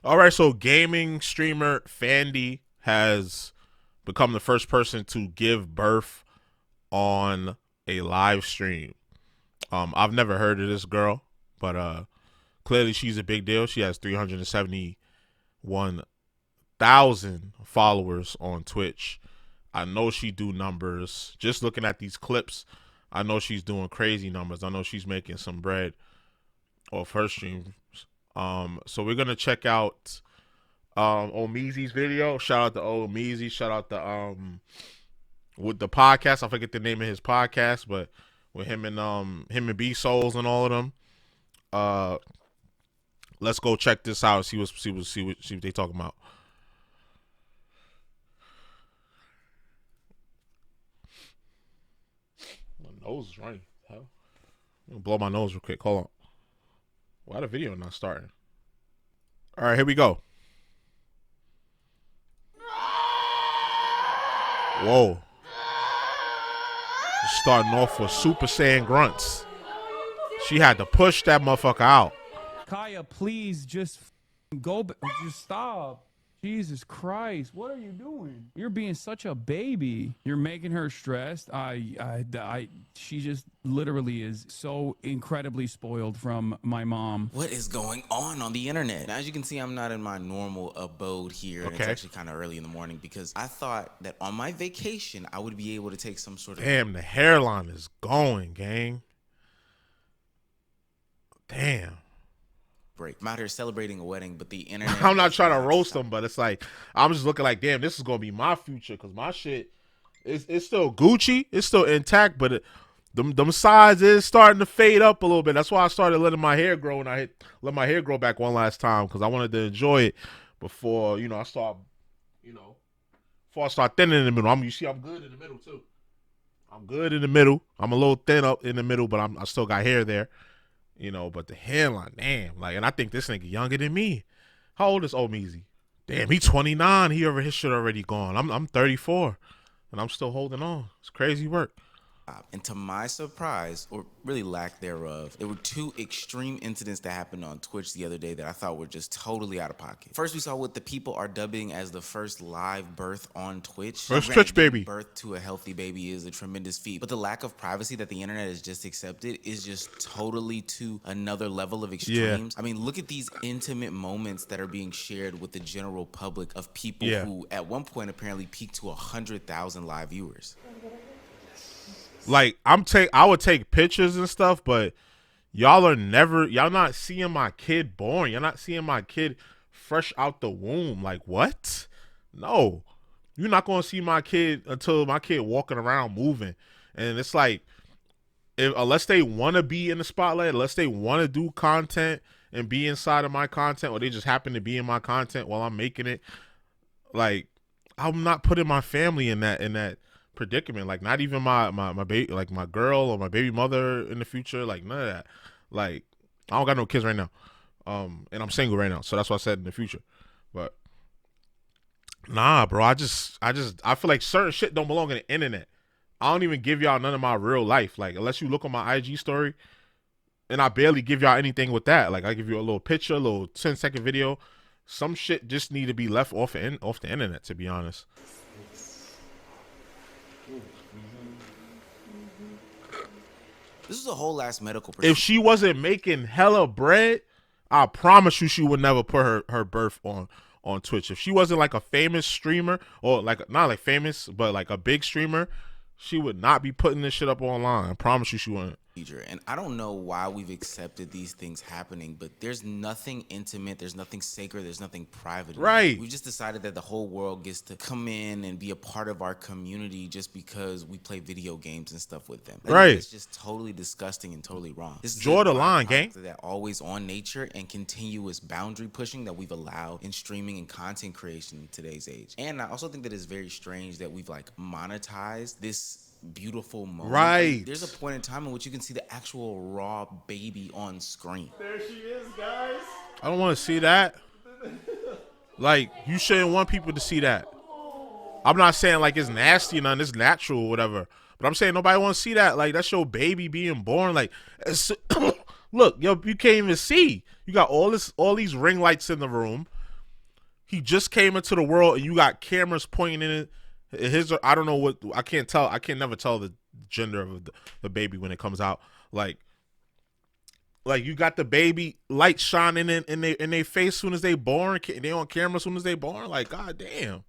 All right, so gaming streamer Fandy has become the first person to give birth on a live stream. I've never heard of this girl, but clearly she's a big deal. She has 371,000 followers on Twitch. I know she do numbers. Just looking at these clips, I know she's doing crazy numbers. I know she's making some bread off her streams. So we're gonna check out Omizi's video. Shout out to Omizi. Shout out to with the podcast. I forget the name of his podcast, but with him and B Souls and all of them. Uh let's go check this out. See what they talking about. My nose is running. Hell, I'm gonna blow my nose real quick. Hold on. Why the video not starting? All right, here we go. Whoa. Starting off with Super Saiyan grunts. She had to push that motherfucker out. Kaya, please just go. Just stop. Jesus Christ, what are you doing? You're being such a baby. You're making her stressed. She just literally is so incredibly spoiled from my mom. What is going on the internet? Now, as you can see, I'm not in my normal abode here. And it's actually kind of early in the morning because I thought that on my vacation, I would be able to take some sort of... Damn, the hairline is going, gang. Damn. break. I'm out here celebrating a wedding, but the internet... I'm not trying to roast them, but it's like, I'm just looking like, damn, this is going to be my future because my shit, it's still Gucci. It's still intact, but them sides is starting to fade up a little bit. That's why I started letting my hair grow, and I let my hair grow back one last time because I wanted to enjoy it before, I start, before I start thinning in the middle. You see, I'm good in the middle, too. I'm good in the middle. I'm a little thin up in the middle, but I still got hair there. But the hairline, damn. And I think this nigga younger than me. How old is Omizi? Damn, he 29. His shit already gone. I'm 34, and I'm still holding on. It's crazy work. And to my surprise, or really lack thereof, there were two extreme incidents that happened on Twitch the other day that I thought were just totally out of pocket. First, we saw what the people are dubbing as the first live birth on Twitch. First Twitch baby. Birth to a healthy baby is a tremendous feat, but the lack of privacy that the internet has just accepted is just totally to another level of extremes. Yeah. I mean, look at these intimate moments that are being shared with the general public of people who at one point apparently peaked to 100,000 live viewers. I would take pictures and stuff, but y'all not seeing my kid born. You're not seeing my kid fresh out the womb. Like, what? No. You're not going to see my kid until my kid walking around moving. And it's like, unless they want to be in the spotlight, unless they want to do content and be inside of my content, or they just happen to be in my content while I'm making it, like, I'm not putting my family in that predicament. Like, not even my baby, like my girl or my baby mother in the future, like none of that. Like, I don't got no kids right now, and I'm single right now, so that's what I said in the future. But nah, bro, I feel like certain shit don't belong on the internet. I don't even give y'all none of my real life, like, unless you look on my IG story, and I barely give y'all anything with that. Like, I give you a little picture, a little 10-second video. Some shit just need to be left off the internet, to be honest. This is a whole ass medical procedure. If she wasn't making hella bread, I promise you she would never put her birth on Twitch. If she wasn't like a famous streamer, or like, not like famous, but like a big streamer, she would not be putting this shit up online. I promise you she wouldn't. And I don't know why we've accepted these things happening, but there's nothing intimate, there's nothing sacred, there's nothing private. Right. We've just decided that the whole world gets to come in and be a part of our community just because we play video games and stuff with them. Right. It's just totally disgusting and totally wrong. This draw the line, gang. That always on nature and continuous boundary pushing that we've allowed in streaming and content creation in today's age. And I also think that it's very strange that we've like monetized this beautiful moment. Right. There's a point in time in which you can see the actual raw baby on screen. There she is, guys. I don't want to see that. Like, you shouldn't want people to see that. I'm not saying like it's nasty and none, it's natural or whatever. But I'm saying nobody want to see that. Like, that's your baby being born. Like, look, yo, you can't even see. You got all these ring lights in the room. He just came into the world, and you got cameras pointing in it. I don't know what, I can't tell. I can never tell the gender of the baby when it comes out. Like you got the baby light shining in their face soon as they born. They on camera soon as they born. Like, god damn.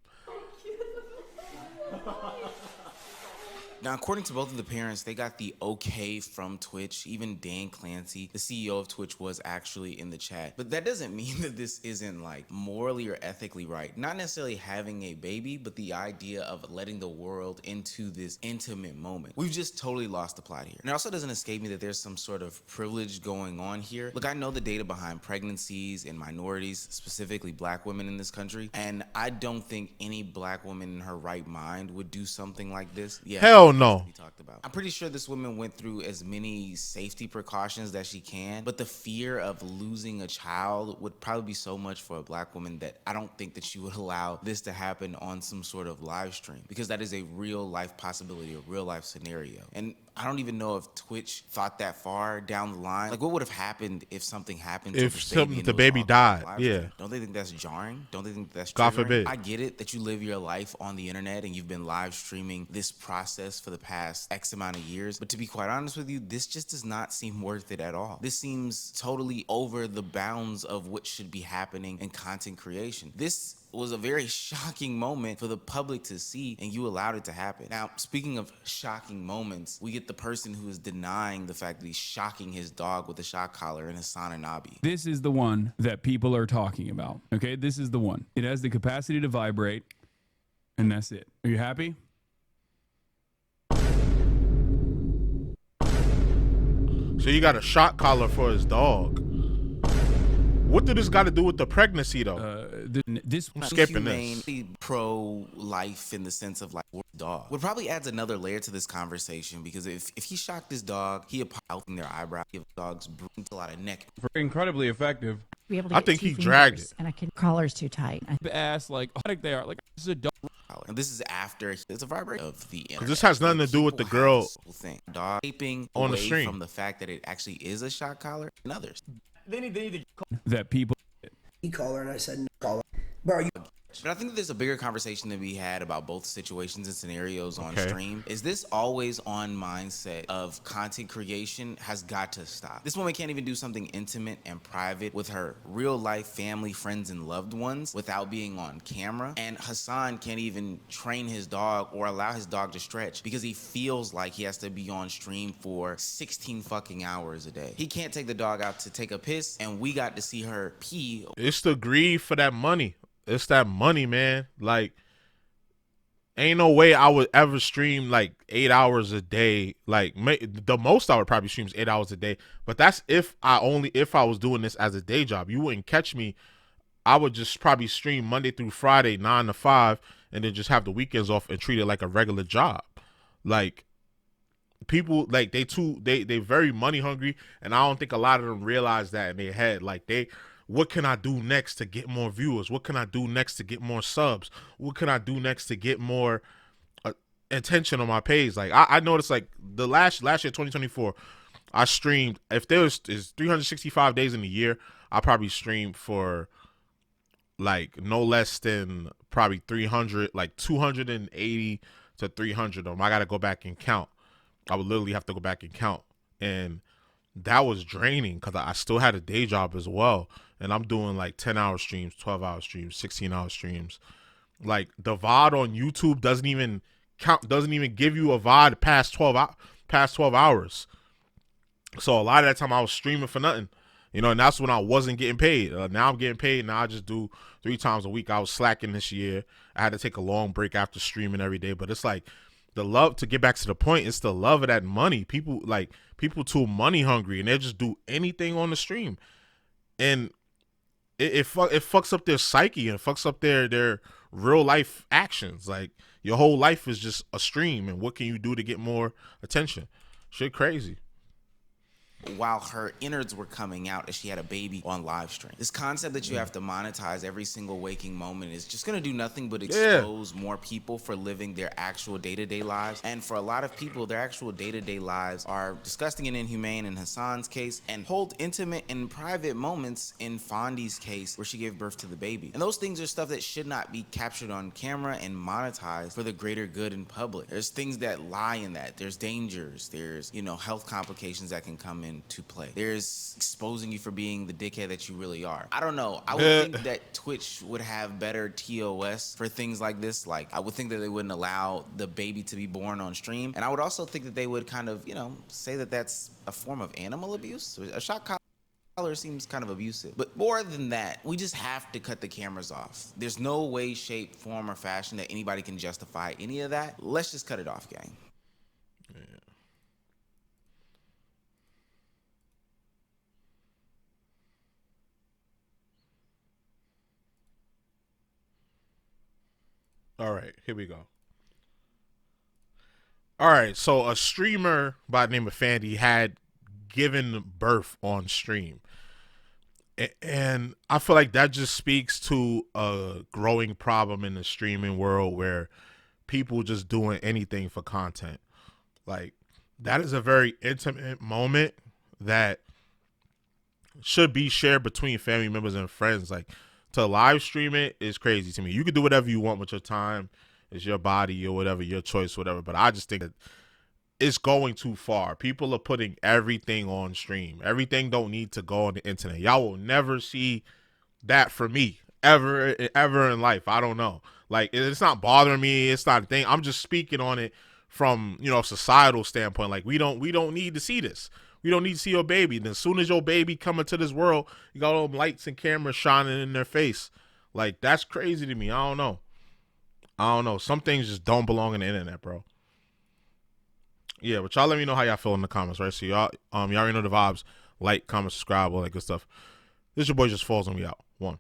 Now, according to both of the parents, they got the okay from Twitch. Even Dan Clancy, the CEO of Twitch, was actually in the chat. But that doesn't mean that this isn't like morally or ethically right. Not necessarily having a baby, but the idea of letting the world into this intimate moment. We've just totally lost the plot here. And it also doesn't escape me that there's some sort of privilege going on here. Look, I know the data behind pregnancies and minorities, specifically black women in this country, and I don't think any black woman in her right mind would do something like this. Yeah. Hell no. We talked about. I'm pretty sure this woman went through as many safety precautions that she can, but the fear of losing a child would probably be so much for a black woman that I don't think that she would allow this to happen on some sort of live stream, because that is a real life possibility, a real life scenario. And I don't even know if Twitch thought that far down the line. Like, what would have happened if something happened to If the baby died? Yeah. Don't they think that's jarring? Don't they think that's triggering? God forbid. I get it that you live your life on the internet and you've been live streaming this process for the past X amount of years, but to be quite honest with you, this just does not seem worth it at all. This seems totally over the bounds of what should be happening in content creation. This was a very shocking moment for the public to see, and you allowed it to happen. Now, speaking of shocking moments, we get the person who is denying the fact that he's shocking his dog with a shock collar in Hassan and Nabi. This is the one that people are talking about. Okay, this is the one. It has the capacity to vibrate, and that's it. Are you happy? So you got a shock collar for his dog. What did this got to do with the pregnancy, though? I'm skipping this. Pro-life in the sense of like dog. What probably adds another layer to this conversation, because if he shocked his dog, he apologized their eyebrow, give dogs a lot of neck. Incredibly effective. Be able to I get think 2 he fingers, dragged it. and I can collar's too tight. ass like how they are. Like, this is a dog. And this is after it's a vibration of the internet. This has nothing to do with the girl dog taping on the away stream. from the fact that it actually is a shock collar and others. They need to That people. He called her and I said, no, call her. Bro, you But I think that there's a bigger conversation to be had about both situations and scenarios on Okay. stream. Is this always on mindset of content creation has got to stop. This woman can't even do something intimate and private with her real life family, friends, and loved ones without being on camera. And Hassan can't even train his dog or allow his dog to stretch because he feels like he has to be on stream for 16 fucking hours a day. He can't take the dog out to take a piss, and we got to see her pee. It's the greed for that money. It's that money, man. Like, ain't no way I would ever stream like 8 hours a day. Like, the most I would probably stream is 8 hours a day. But that's if I was doing this as a day job. You wouldn't catch me. I would just probably stream Monday through Friday, 9 to 5, and then just have the weekends off and treat it like a regular job. Like, people, like, they very money hungry, and I don't think a lot of them realize that in their head. Like, what can I do next to get more viewers? What can I do next to get more subs? What can I do next to get more attention on my page? Like, I noticed, like, the last year, 2024, I streamed, if there's 365 days in a year, I probably streamed for like no less than probably 300, like 280 to 300 of them. I got to go back and count. I would literally have to go back and count. And that was draining because I still had a day job as well. And I'm doing like 10-hour streams, 12-hour streams, 16-hour streams. Like, the VOD on YouTube doesn't even give you a VOD past 12 hours. So a lot of that time I was streaming for nothing. You know, and that's when I wasn't getting paid. Now I'm getting paid. Now I just do 3 times a week. I was slacking this year. I had to take a long break after streaming every day. But it's like, the love, to get back to the point, it's the love of that money. People too money hungry, and they just do anything on the stream. And it fucks up their psyche, and it fucks up their real life actions. Like, your whole life is just a stream, and what can you do to get more attention? Shit crazy. while her innards were coming out as she had a baby on live stream. This concept that you have to monetize every single waking moment is just gonna do nothing but expose more people for living their actual day-to-day lives. And for a lot of people, their actual day-to-day lives are disgusting and inhumane in Hassan's case, and hold intimate and private moments in Fandy's case where she gave birth to the baby. And those things are stuff that should not be captured on camera and monetized for the greater good in public. There's things that lie in that. There's dangers. There's, you know, health complications that can come into play. There's exposing you for being the dickhead that you really are. I don't know. I would think that Twitch would have better TOS for things like this. Like, I would think that they wouldn't allow the baby to be born on stream. And I would also think that they would kind of, you know, say that that's a form of animal abuse. A shock collar seems kind of abusive. But more than that, we just have to cut the cameras off. There's no way, shape, form, or fashion that anybody can justify any of that. Let's just cut it off, gang. All right, here we go. All right, so a streamer by the name of Fandy had given birth on stream. And I feel like that just speaks to a growing problem in the streaming world where people just doing anything for content. Like, that is a very intimate moment that should be shared between family members and friends. Like, to live stream it is crazy to me. You can do whatever you want with your time. It's your body or whatever, your choice, whatever. But I just think that it's going too far. People are putting everything on stream. Everything don't need to go on the internet. Y'all will never see that for me ever in life. I don't know. Like, it's not bothering me. It's not a thing. I'm just speaking on it from, you know, societal standpoint. Like, we don't need to see this. We don't need to see your baby. And as soon as your baby come into this world, you got all them lights and cameras shining in their face. Like, that's crazy to me. I don't know. Some things just don't belong on the internet, bro. Yeah, but y'all let me know how y'all feel in the comments, right? So y'all already know the vibes. Like, comment, subscribe, all that good stuff. This is your boy JusticeXFalls, and we out. One.